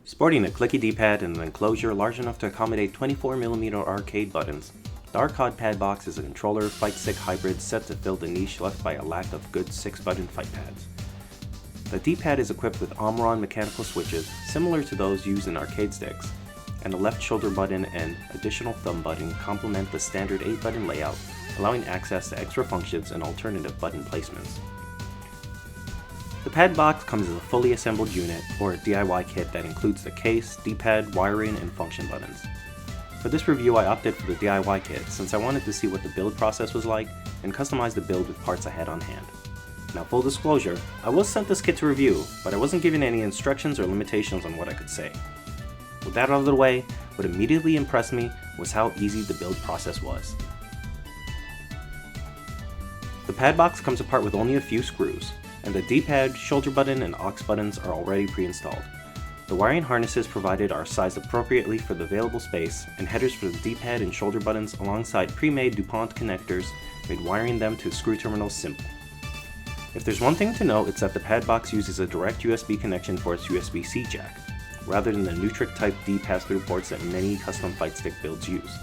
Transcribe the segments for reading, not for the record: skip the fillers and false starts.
Sporting a clicky D-pad and an enclosure large enough to accommodate 24mm arcade buttons, the Arkodd PadBox is a controller fight stick hybrid set to fill the niche left by a lack of good 6-button fight pads. The D-pad is equipped with Omron mechanical switches similar to those used in arcade sticks, and the left shoulder button and additional thumb button complement the standard 8-button layout, allowing access to extra functions and alternative button placements. The PadBox comes as a fully assembled unit, or a DIY kit that includes the case, D-pad, wiring, and function buttons. For this review I opted for the DIY kit since I wanted to see what the build process was like and customize the build with parts I had on hand. Now, full disclosure, I was sent this kit to review, but I wasn't given any instructions or limitations on what I could say. With that out of the way, what immediately impressed me was how easy the build process was. The PadBox comes apart with only a few screws, and the D-pad, shoulder button, and aux buttons are already pre-installed. The wiring harnesses provided are sized appropriately for the available space, and headers for the D-pad and shoulder buttons alongside pre-made DuPont connectors made wiring them to screw terminals simple. If there's one thing to note, it's that the PadBox uses a direct USB connection for its USB-C jack, rather than the Nutric type D pass-through ports that many custom fight stick builds use.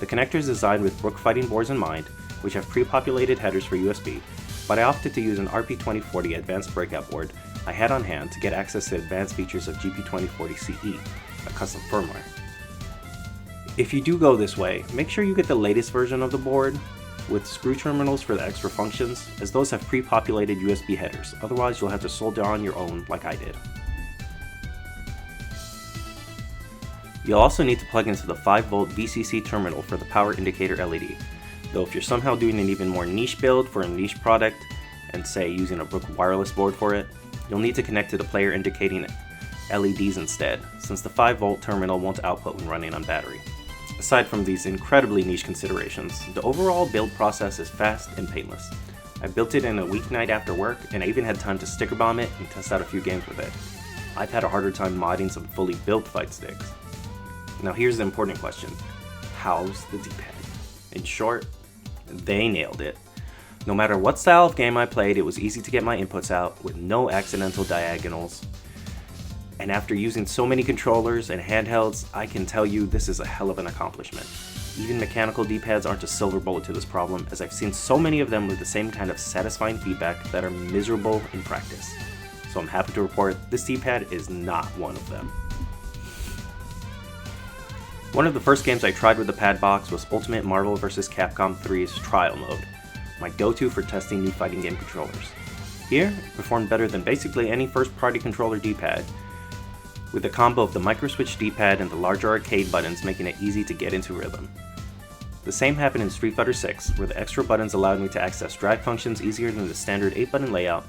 The connector is designed with Brook fighting boards in mind, which have pre-populated headers for USB, but I opted to use an RP2040 advanced breakout board I had on hand to get access to advanced features of GP2040CE, a custom firmware. If you do go this way, make sure you get the latest version of the board with screw terminals for the extra functions, as those have pre-populated USB headers, otherwise you'll have to solder on your own like I did. You'll also need to plug into the 5V VCC terminal for the power indicator LED, though if you're somehow doing an even more niche build for a niche product, and say using a Brook wireless board for it, you'll need to connect to the player indicating LEDs instead, since the 5V terminal won't output when running on battery. Aside from these incredibly niche considerations, the overall build process is fast and painless. I built it in a weeknight after work, and I even had time to sticker bomb it and test out a few games with it. I've had a harder time modding some fully built fight sticks. Now here's the important question: how's the D-pad? In short, they nailed it. No matter what style of game I played, it was easy to get my inputs out with no accidental diagonals. And after using so many controllers and handhelds, I can tell you this is a hell of an accomplishment. Even mechanical D-pads aren't a silver bullet to this problem, as I've seen so many of them with the same kind of satisfying feedback that are miserable in practice. So I'm happy to report this D-pad is not one of them. One of the first games I tried with the PadBox was Ultimate Marvel vs. Capcom 3's Trial Mode, my go-to for testing new fighting game controllers. Here, it performed better than basically any first-party controller D-pad, with the combo of the microswitch D-pad and the larger arcade buttons making it easy to get into rhythm. The same happened in Street Fighter 6, where the extra buttons allowed me to access drag functions easier than the standard 8-button layout,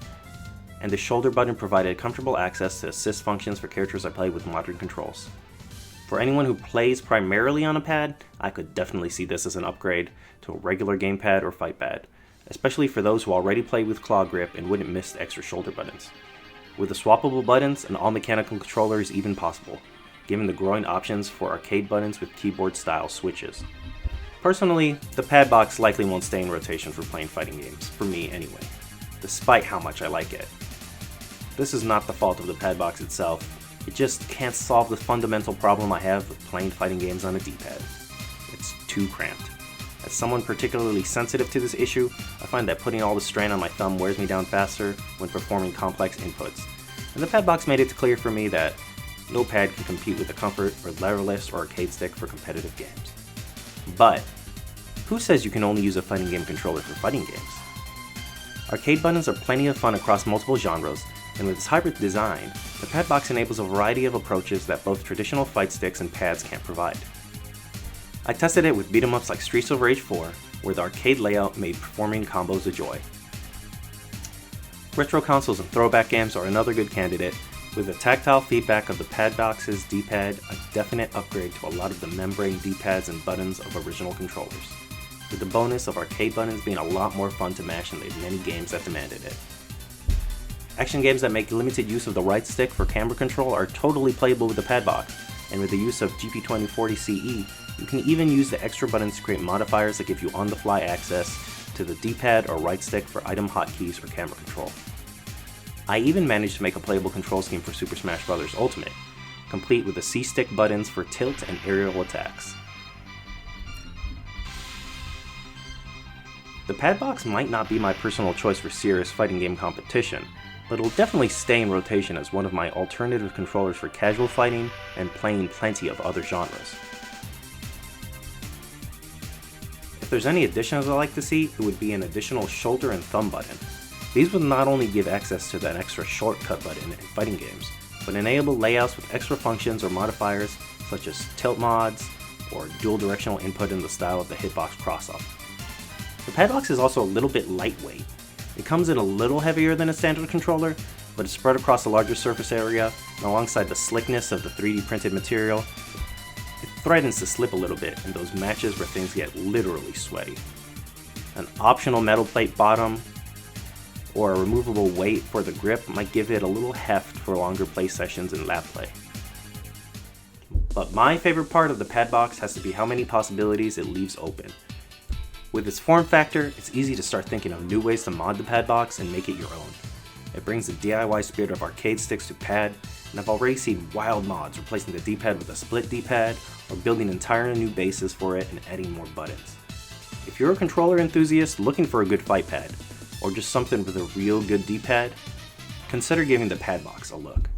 and the shoulder button provided comfortable access to assist functions for characters I played with modern controls. For anyone who plays primarily on a pad, I could definitely see this as an upgrade to a regular gamepad or fight pad, especially for those who already play with claw grip and wouldn't miss the extra shoulder buttons. With the swappable buttons, an all-mechanical controller is even possible, given the growing options for arcade buttons with keyboard-style switches. Personally, the PadBox likely won't stay in rotation for playing fighting games, for me anyway, despite how much I like it. This is not the fault of the PadBox itself. It just can't solve the fundamental problem I have with playing fighting games on a D-pad. It's too cramped. As someone particularly sensitive to this issue, I find that putting all the strain on my thumb wears me down faster when performing complex inputs, and the PadBox made it clear for me that no pad can compete with the comfort or leverless or arcade stick for competitive games. But who says you can only use a fighting game controller for fighting games? Arcade buttons are plenty of fun across multiple genres, and with its hybrid design, the PadBox enables a variety of approaches that both traditional fight sticks and pads can't provide. I tested it with beat-em-ups like Streets of Rage 4, where the arcade layout made performing combos a joy. Retro consoles and throwback games are another good candidate, with the tactile feedback of the PadBox's D-pad a definite upgrade to a lot of the membrane D-pads and buttons of original controllers, with the bonus of arcade buttons being a lot more fun to mash than the many games that demanded it. Action games that make limited use of the right stick for camera control are totally playable with the PadBox, and with the use of GP2040CE, you can even use the extra buttons to create modifiers that give you on-the-fly access to the D-pad or right stick for item hotkeys or camera control. I even managed to make a playable control scheme for Super Smash Bros. Ultimate, complete with the C-stick buttons for tilt and aerial attacks. The PadBox might not be my personal choice for serious fighting game competition, but it'll definitely stay in rotation as one of my alternative controllers for casual fighting and playing plenty of other genres. If there's any additions I'd like to see, it would be an additional shoulder and thumb button. These would not only give access to that extra shortcut button in fighting games, but enable layouts with extra functions or modifiers such as tilt mods or dual directional input in the style of the hitbox cross-up. The PadBox is also a little bit lightweight. It comes in a little heavier than a standard controller, but it's spread across a larger surface area, and alongside the slickness of the 3D printed material, it threatens to slip a little bit in those matches where things get literally sweaty. An optional metal plate bottom or a removable weight for the grip might give it a little heft for longer play sessions and lab play. But my favorite part of the PadBox has to be how many possibilities it leaves open. With its form factor, it's easy to start thinking of new ways to mod the PadBox and make it your own. It brings the DIY spirit of arcade sticks to pad, and I've already seen wild mods replacing the D-pad with a split D-pad, or building entirely new bases for it and adding more buttons. If you're a controller enthusiast looking for a good fight pad, or just something with a real good D-pad, consider giving the PadBox a look.